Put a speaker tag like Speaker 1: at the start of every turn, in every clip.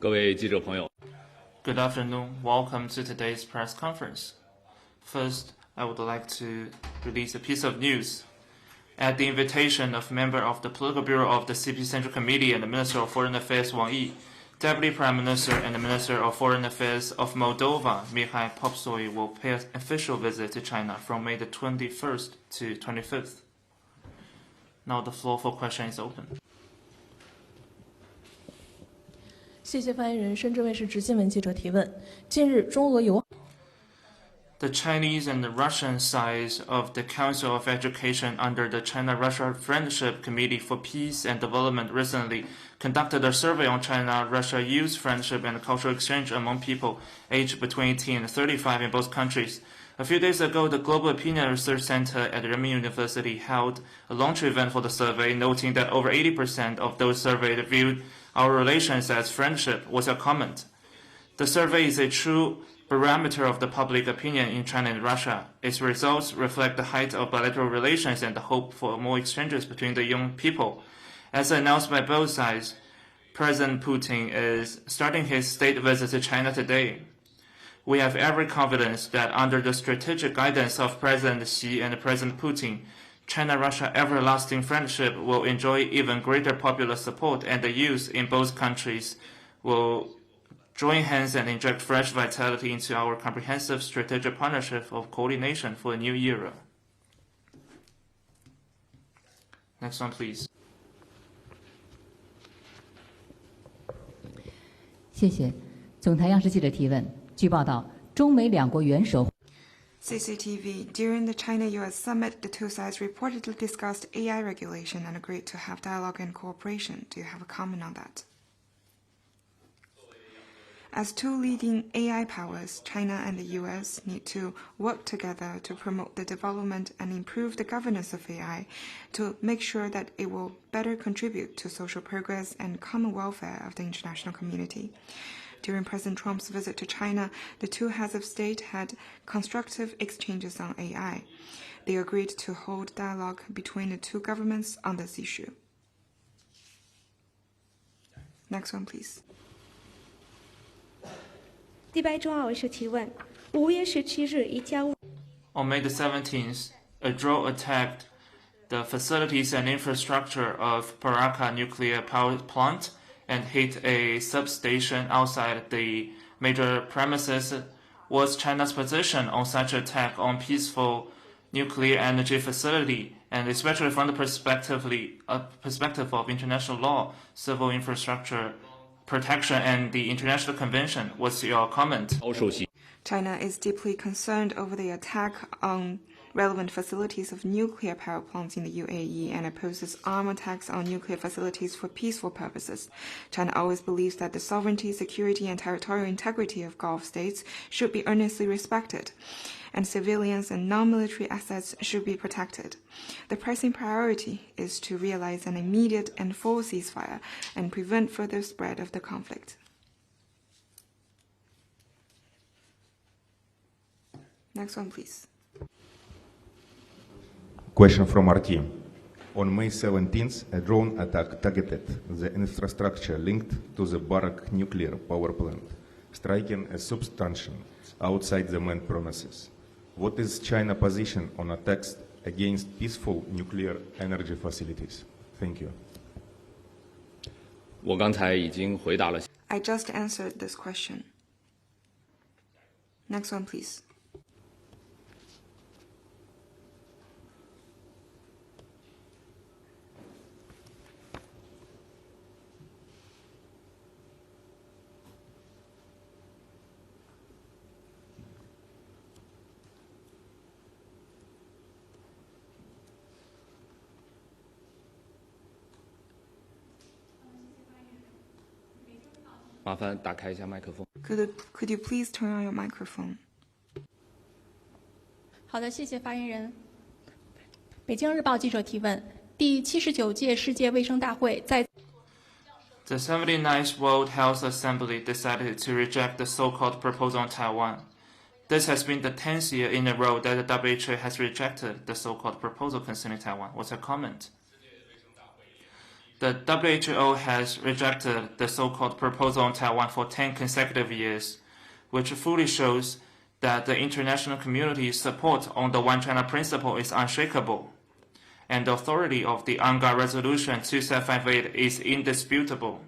Speaker 1: 各位记者朋友
Speaker 2: Good afternoon. Welcome to today's press conference. First, I would like to release a piece of news. At the invitation of member of the Political Bureau of the CP Central Committee and the Minister of Foreign Affairs Wang Yi, Deputy Prime Minister and the Minister of Foreign Affairs of Moldova, Mihai Popsoi, will pay an official visit to China from May the 21st to 25th. Now the floor for questions is open.
Speaker 3: 谢谢发言人。深圳卫视直新闻记者提问：近日，中俄友
Speaker 2: The Chinese and the Russian sides of the Council of Education under the China-Russia Friendship Committee for Peace and Development recently conducted a survey on China-Russia youth friendship and cultural exchange among people aged between 18 and 35 in both countries. A few days ago, the Global Opinion Research Center at Renmin University held a launch event for the survey, noting that over 80% of those surveyed viewed our relations as friendship. What's your comment? The survey is a true barometer of the public opinion in China and Russia. Its results reflect the height of bilateral relations and the hope for more exchanges between the young people. As announced by both sides, President Putin is starting his state visit to China today. We have every confidence that under the strategic guidance of President Xi and President Putin, China-Russia everlasting friendship will enjoy even greater popular support, and the youth in both countries will join hands and inject fresh vitality into our comprehensive strategic partnership of coordination for a new era. Next one, please.
Speaker 4: 谢谢。总台央视记者提问。据报道，中美两国元首
Speaker 5: CCTV. During the China-US summit, the two sides reportedly discussed AI regulation and agreed to have dialogue and cooperation. Do you have a comment on that? As two leading AI powers, China and the US need to work together to promote the development and improve the governance of AI to make sure that it will better contribute to social progress and common welfare of the international community. During President Trump's visit to China, the two heads of state had constructive exchanges on AI. They agreed to hold dialogue between the two governments on this issue. Next one, please.
Speaker 6: 第八中澳卫视提问：5月17日，一架
Speaker 2: On May the 17th, a drone attacked the facilities and infrastructure of Paracas nuclear power plant and hit a substation outside the major premises. What's China's position on such attack on peaceful nuclear energy facility, and especially from the perspective of international law, civil infrastructure protection, and the international convention? What's your comment?
Speaker 5: China is deeply concerned over the attack on relevant facilities of nuclear power plants in the UAE and opposes armed attacks on nuclear facilities for peaceful purposes. China always believes that the sovereignty, security, and territorial integrity of Gulf states should be earnestly respected, and civilians and non-military assets should be protected. The pressing priority is to realize an immediate and full ceasefire and prevent further spread of the conflict. Next one, please.
Speaker 7: Question from our team. On May 17th, a drone attack targeted the infrastructure linked to the Barak nuclear power plant, striking a substation outside the main premises. What is China's position on attacks against peaceful nuclear energy facilities? Thank you.
Speaker 1: 我刚才已经回答了。
Speaker 5: I just answered this question. Next one, please.
Speaker 1: 麻烦打开一下麦克风。
Speaker 5: Could you please turn on your microphone?
Speaker 3: 好的，谢谢发言人。北京日报记者提问：第79届世界卫生大会在
Speaker 2: The 79th World Health Assembly decided to reject the so-called proposal on Taiwan. This has been the 10th year in a row that the WHO has rejected the so-called proposal concerning Taiwan. What's your comment? The WHO has rejected the so-called proposal on Taiwan for 10 consecutive years, which fully shows that the international community's support on the One China principle is unshakable, and the authority of the UNGA Resolution 2758 is indisputable.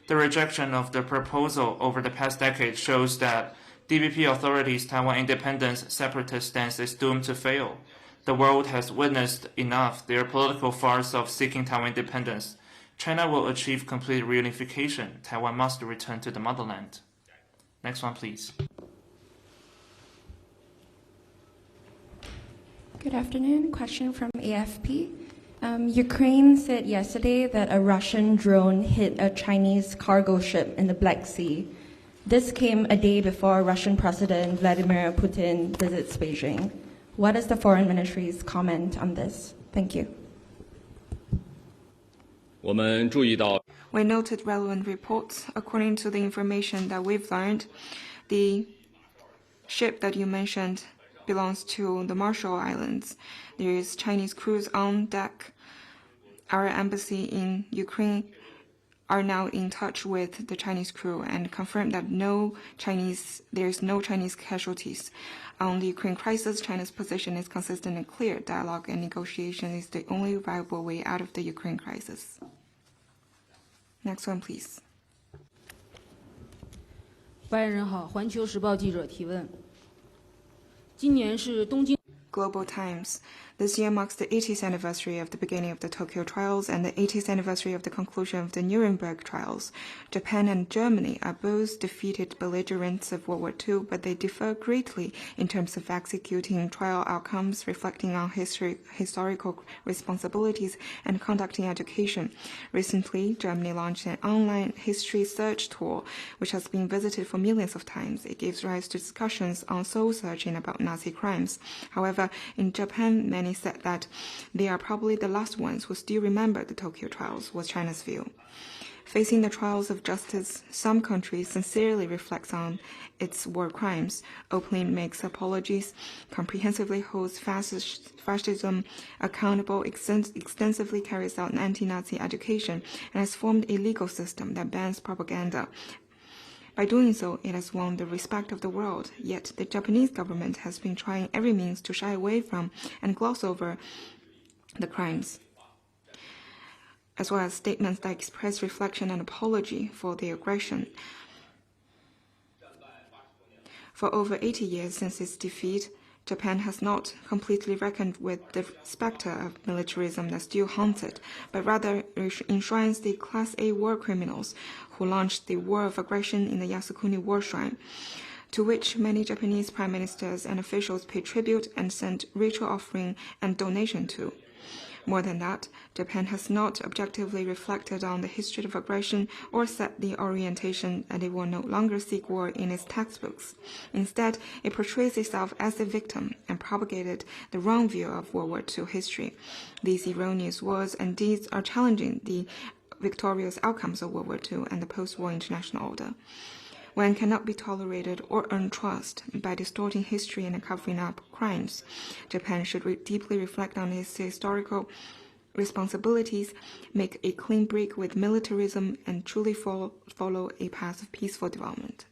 Speaker 2: The rejection of the proposal over the past decade shows that DPP authorities' Taiwan independence separatist stance is doomed to fail. The world has witnessed enough their political farce of seeking Taiwan independence. China will achieve complete reunification. Taiwan must return to the motherland. Next one, please.
Speaker 6: Good afternoon. Question from AFP. Ukraine said yesterday that a Russian drone hit a Chinese cargo ship in the Black Sea. This came a day before Russian President Vladimir Putin visits Beijing. What is the Foreign Ministry's comment on this? Thank you.
Speaker 1: 我们注意到
Speaker 5: We noted relevant reports. According to the information that we've learned, the ship that you mentioned belongs to the Marshall Islands. There is Chinese crews on deck. Our embassy in Ukraine are now in touch with the Chinese crew and confirm that there is no Chinese casualties. On the Ukraine crisis, China's position is consistent and clear. Dialogue and negotiation is the only viable way out of the Ukraine crisis. Next one, please.
Speaker 8: 发言人好，环球时报记者提问。今年是东京。
Speaker 5: Global Times. This year marks the 80th anniversary of the beginning of the Tokyo trials and the 80th anniversary of the conclusion of the Nuremberg trials. Japan and Germany are both defeated belligerents of World War II, but they differ greatly in terms of executing trial outcomes, reflecting on historical responsibilities, and conducting education. Recently, Germany launched an online history search tool, which has been visited for millions of times. It gives rise to discussions on soul-searching about Nazi crimes. However, in Japan, many said that they are probably the last ones who still remember the Tokyo trials, was China's view. Facing the trials of justice, some countries sincerely reflects on its war crimes, openly makes apologies, comprehensively holds fascism accountable, extensively carries out anti-Nazi education, and has formed a legal system that bans propaganda. By doing so, it has won the respect of the world, yet the Japanese government has been trying every means to shy away from and gloss over the crimes, as well as statements that express reflection and apology for the aggression. For over 80 years since its defeat, Japan has not completely reckoned with the specter of militarism that still haunts it, but rather enshrines the Class A war criminals who launched the war of aggression in the Yasukuni War Shrine, to which many Japanese prime ministers and officials pay tribute and send ritual offering and donation to. More than that, Japan has not objectively reflected on the history of aggression or set the orientation that it will no longer seek war in its textbooks. Instead, it portrays itself as a victim and propagated the wrong view of World War II history. These erroneous words and deeds are challenging the victorious outcomes of World War II and the post-war international order. One cannot be tolerated or earn trust by distorting history and covering up crimes. Japan should deeply reflect on its historical responsibilities, make a clean break with militarism, and truly follow a path of peaceful development.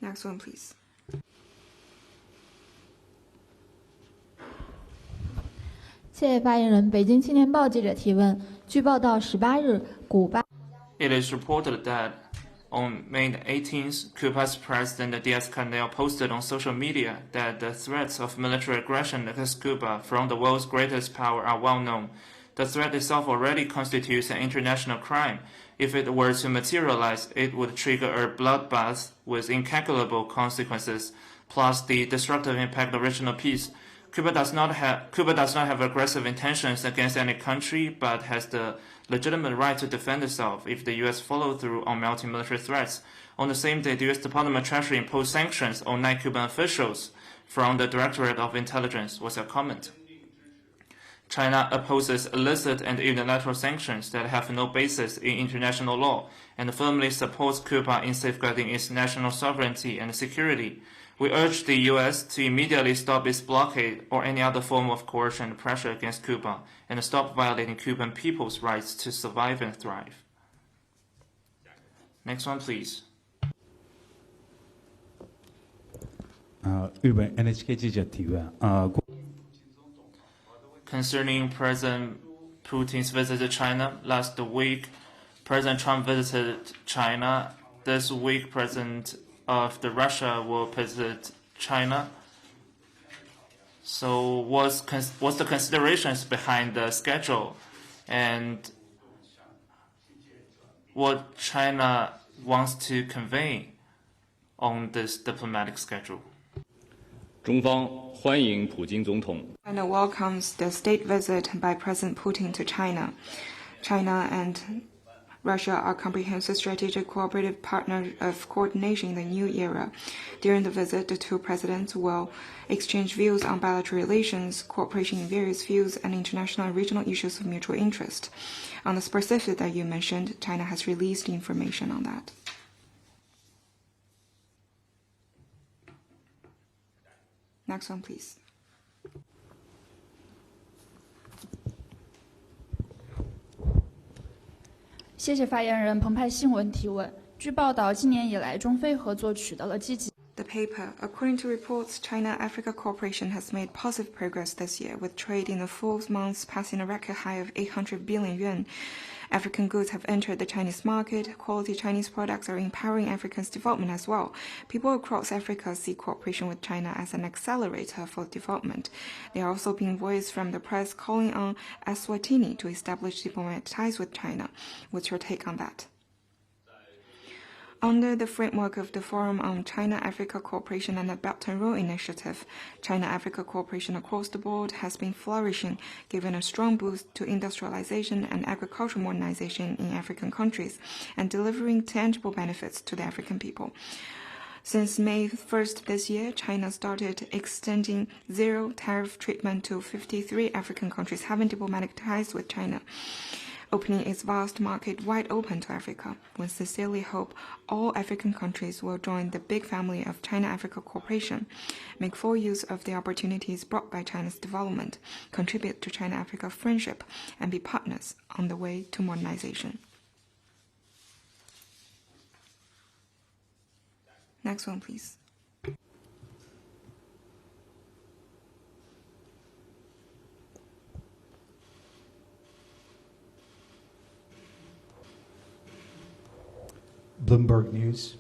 Speaker 5: Next one, please.
Speaker 9: 谢谢发言人。北京青年报记者提问：据报道，18日，古巴。
Speaker 2: It is reported that on May 18th, Cuba's President Diaz-Canel posted on social media that the threats of military aggression against Cuba from the world's greatest power are well known. The threat itself already constitutes an international crime. If it were to materialize, it would trigger a bloodbath with incalculable consequences, plus the destructive impact of regional peace. Cuba does not have aggressive intentions against any country, but has the legitimate right to defend itself if the U.S. follow through on mounting military threats. On the same day, the U.S. Department of Treasury imposed sanctions on 9 Cuban officials from the Directorate of Intelligence, was a comment. China opposes illicit and unilateral sanctions that have no basis in international law and firmly supports Cuba in safeguarding its national sovereignty and security. We urge the U.S. to immediately stop its blockade or any other form of coercion and pressure against Cuba, and stop violating Cuban people's rights to survive and thrive. Next one, please.
Speaker 10: 日本 NHK 记者提问
Speaker 2: Concerning President Putin's visit to China, last week President Trump visited China. This week, President of Russia will visit China. So what's the considerations behind the schedule, and what China wants to convey on this diplomatic schedule?
Speaker 1: 中方欢迎普京总统
Speaker 5: China welcomes the state visit by President Putin to China. China and Russia are comprehensive strategic cooperative partners of coordination in the new era. During the visit, the two presidents will exchange views on bilateral relations, cooperation in various fields, and international and regional issues of mutual interest. On the specifics that you mentioned, China has released information on that. Next one, please.
Speaker 9: 谢谢发言人澎湃新闻提问。据报道，今年以来，中非合作取得了积极。
Speaker 5: The paper, according to reports, China-Africa cooperation has made positive progress this year, with trade in the 4 months passing a record high of 800 billion yuan. African goods have entered the Chinese market. Quality Chinese products are empowering Africa's development as well. People across Africa see cooperation with China as an accelerator for development. There are also being voices from the press calling on Eswatini to establish diplomatic ties with China. What's your take on that? Under the framework of the Forum on China-Africa Cooperation and the Belt and Road Initiative, China-Africa cooperation across the board has been flourishing, giving a strong boost to industrialization and agricultural modernization in African countries, and delivering tangible benefits to the African people. Since May 1st this year, China started extending zero tariff treatment to 53 African countries having diplomatic ties with China, opening its vast market wide open to Africa. We sincerely hope all African countries will join the big family of China-Africa cooperation, make full use of the opportunities brought by China's development, contribute to China-Africa friendship, and be partners on the way to modernization. Next one, please.
Speaker 11: Bloomberg News.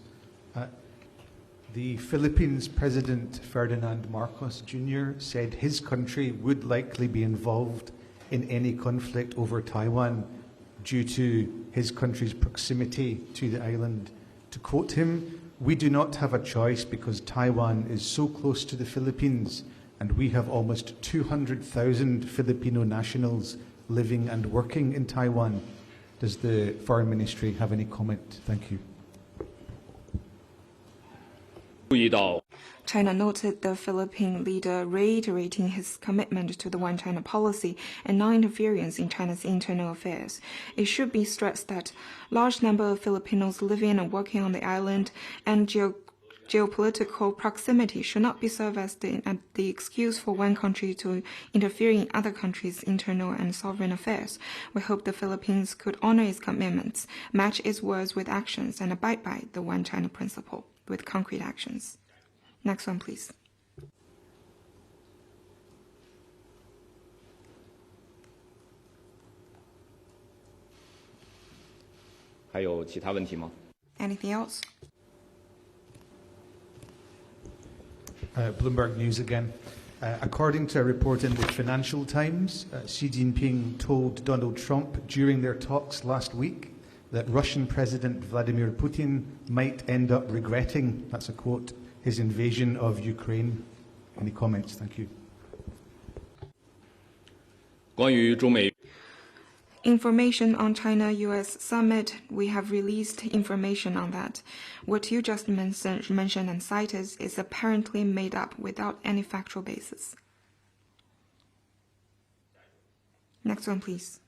Speaker 11: The Philippines President Ferdinand Marcos Jr. said his country would likely be involved in any conflict over Taiwan due to his country's proximity to the island. To quote him, "We do not have a choice because Taiwan is so close to the Philippines, and we have almost 200,000 Filipino nationals living and working in Taiwan." Does the Foreign Ministry have any comment? Thank you.
Speaker 5: China noted the Philippine leader reiterating his commitment to the One China policy and non-interference in China's internal affairs. It should be stressed that large number of Filipinos living and working on the island and geopolitical proximity should not be served as the excuse for one country to interfere in other countries' internal and sovereign affairs. We hope the Philippines could honor its commitments, match its words with actions, and abide by the One China principle with concrete actions. Next one, please. Anything else?
Speaker 11: Bloomberg News again. According to a report in the Financial Times, Xi Jinping told Donald Trump during their talks last week that Russian President Vladimir Putin might end up regretting, that's a quote, his invasion of Ukraine. Any comments? Thank you.
Speaker 5: Information on China-US summit, we have released information on that. What you just mentioned and cited is apparently made up without any factual basis. Next one, please.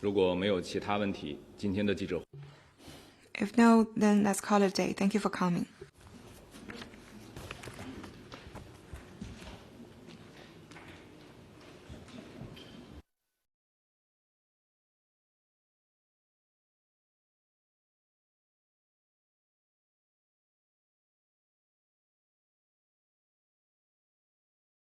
Speaker 1: 如果没有其他问题，今天的记者。
Speaker 5: If no, then let's call it a day. Thank you for coming.